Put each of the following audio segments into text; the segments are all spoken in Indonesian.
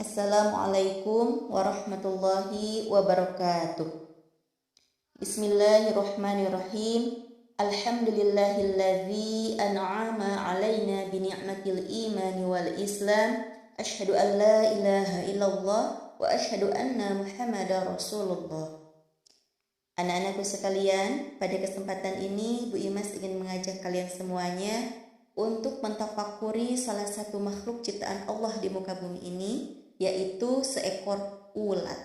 Assalamualaikum warahmatullahi wabarakatuh. Bismillahirrahmanirrahim. Alhamdulillahilladzi an'ama alaina bi ni'matil imani wal islam. Asyhadu an la ilaha illallah wa asyhadu anna Muhammadar Rasulullah. Anak-anakku sekalian, pada kesempatan ini Bu Imas ingin mengajak kalian semuanya untuk mentafakuri salah satu makhluk ciptaan Allah di muka bumi ini, yaitu seekor ulat.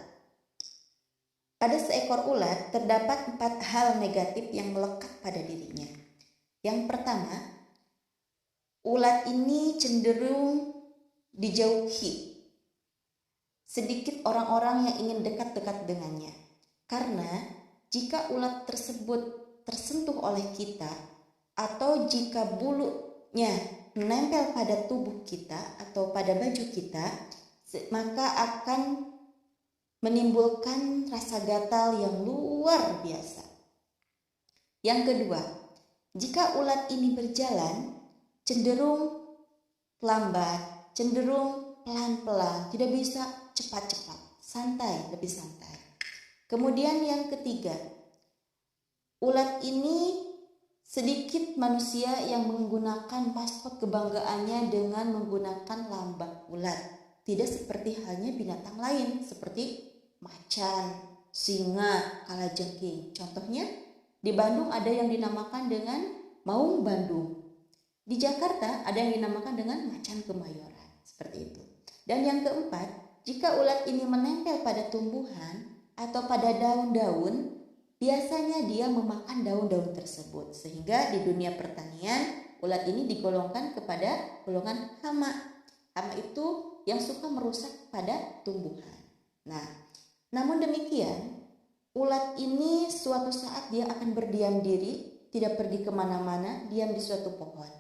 Pada seekor ulat terdapat 4 hal negatif yang melekat pada dirinya. Yang pertama, ulat ini cenderung dijauhi sedikit orang-orang yang ingin dekat-dekat dengannya. Karena jika ulat tersebut tersentuh oleh kita atau jika bulunya menempel pada tubuh kita atau pada baju kita, maka akan menimbulkan rasa gatal yang luar biasa. Yang kedua, jika ulat ini berjalan cenderung lambat, cenderung pelan-pelan, tidak bisa cepat-cepat, santai, lebih santai. Kemudian yang ketiga, ulat ini sedikit manusia yang menggunakan maskot kebanggaannya dengan menggunakan lambang ulat. Tidak seperti halnya binatang lain seperti macan, singa, kalajengking. Contohnya di Bandung ada yang dinamakan dengan maung Bandung. Di Jakarta ada yang dinamakan dengan macan Kemayoran. Seperti itu. Dan yang keempat, jika ulat ini menempel pada tumbuhan atau pada daun-daun, biasanya dia memakan daun-daun tersebut. Sehingga di dunia pertanian, ulat ini digolongkan kepada golongan hama. Hama itu yang suka merusak pada tumbuhan. Nah, namun demikian, ulat ini suatu saat dia akan berdiam diri, tidak pergi kemana-mana, diam di suatu pohon.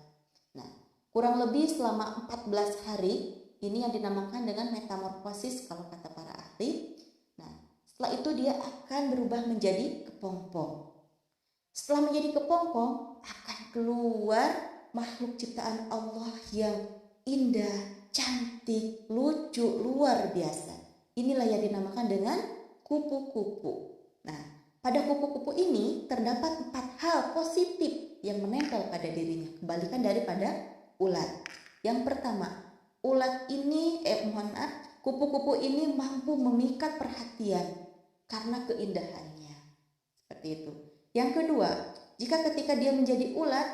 Nah, kurang lebih selama 14 hari, ini yang dinamakan dengan metamorfosis kalau kata para ahli. Nah, setelah itu dia akan berubah menjadi kepompong. Setelah menjadi kepompong, akan keluar makhluk ciptaan Allah yang indah, cantik, lucu, luar biasa. Inilah yang dinamakan dengan kupu-kupu. Nah, pada kupu-kupu ini terdapat 4 hal positif yang menempel pada dirinya, kebalikan daripada ulat. Yang pertama, kupu-kupu ini mampu memikat perhatian karena keindahannya. Seperti itu. Yang kedua, jika ketika dia menjadi ulat,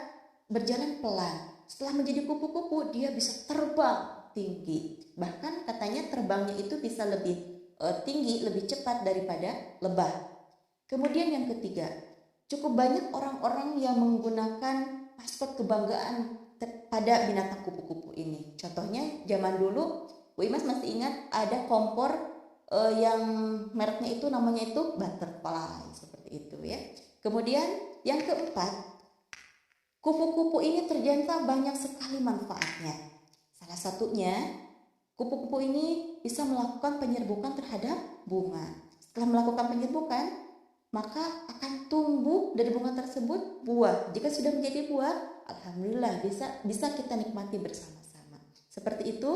berjalan pelan. Setelah menjadi kupu-kupu, dia bisa terbang tinggi. Bahkan katanya terbangnya itu bisa lebih tinggi, lebih cepat daripada lebah. Kemudian yang ketiga, cukup banyak orang-orang yang menggunakan maskot kebanggaan pada binatang kupu-kupu ini. Contohnya zaman dulu, Bu Imas masih ingat ada kompor yang mereknya itu namanya itu butterfly, seperti itu ya. Kemudian yang keempat, kupu-kupu ini ternyata banyak sekali manfaatnya. Salah satunya, kupu-kupu ini bisa melakukan penyerbukan terhadap bunga. Setelah melakukan penyerbukan, maka akan tumbuh dari bunga tersebut buah. Jika sudah menjadi buah, alhamdulillah bisa kita nikmati bersama-sama. Seperti itu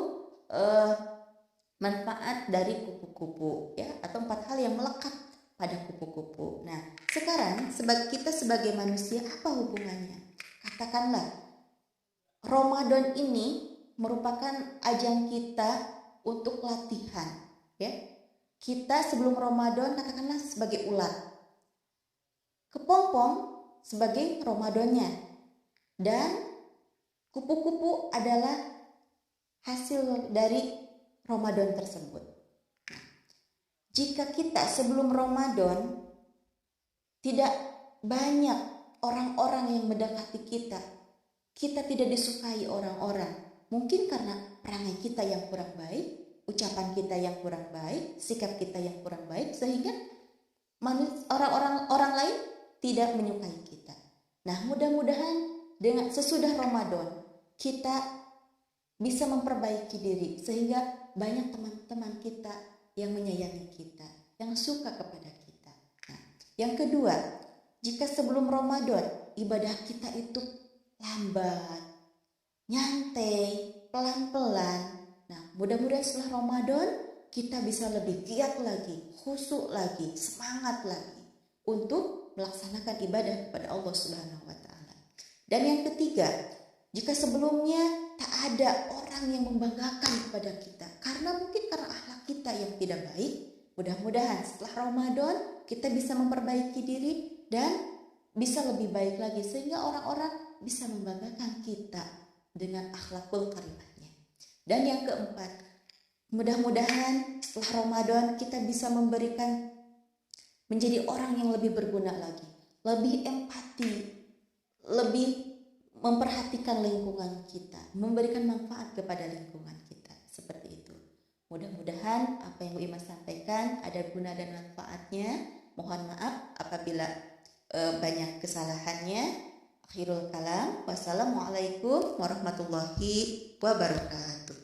manfaat dari kupu-kupu ya, atau 4 hal yang melekat pada kupu-kupu. Nah, sekarang kita sebagai manusia apa hubungannya? Katakanlah Ramadan ini merupakan ajang kita untuk latihan ya. Kita sebelum Ramadan katakanlah sebagai ulat, kepompong sebagai Ramadannya, dan kupu-kupu adalah hasil dari Ramadan tersebut. Jika kita sebelum Ramadan tidak banyak orang-orang yang mendekati kita tidak disukai orang-orang. Mungkin karena perangai kita yang kurang baik, ucapan kita yang kurang baik, sikap kita yang kurang baik, sehingga orang lain tidak menyukai kita. Nah, mudah-mudahan dengan sesudah Ramadan kita bisa memperbaiki diri sehingga banyak teman-teman kita yang menyayangi kita, yang suka kepada kita. Nah, yang kedua, jika sebelum Ramadan ibadah kita itu lambat, nyantai, pelan-pelan, nah mudah-mudahan setelah Ramadan kita bisa lebih giat lagi, khusyuk lagi, semangat lagi untuk melaksanakan ibadah kepada Allah Subhanahu wa taala. Dan yang ketiga, jika sebelumnya tak ada orang yang membanggakan kepada kita karena akhlak kita yang tidak baik, mudah-mudahan setelah Ramadan kita bisa memperbaiki diri dan bisa lebih baik lagi sehingga orang-orang bisa membanggakan kita dengan akhlakul karimahnya. Dan yang keempat, mudah-mudahan setelah Ramadan kita bisa menjadi orang yang lebih berguna lagi, lebih empati, lebih memperhatikan lingkungan kita, memberikan manfaat kepada lingkungan kita, seperti itu. Mudah-mudahan apa yang Bu Ima sampaikan ada guna dan manfaatnya. Mohon maaf apabila banyak kesalahannya. Akhirul kalam. Wassalamualaikum warahmatullahi wabarakatuh.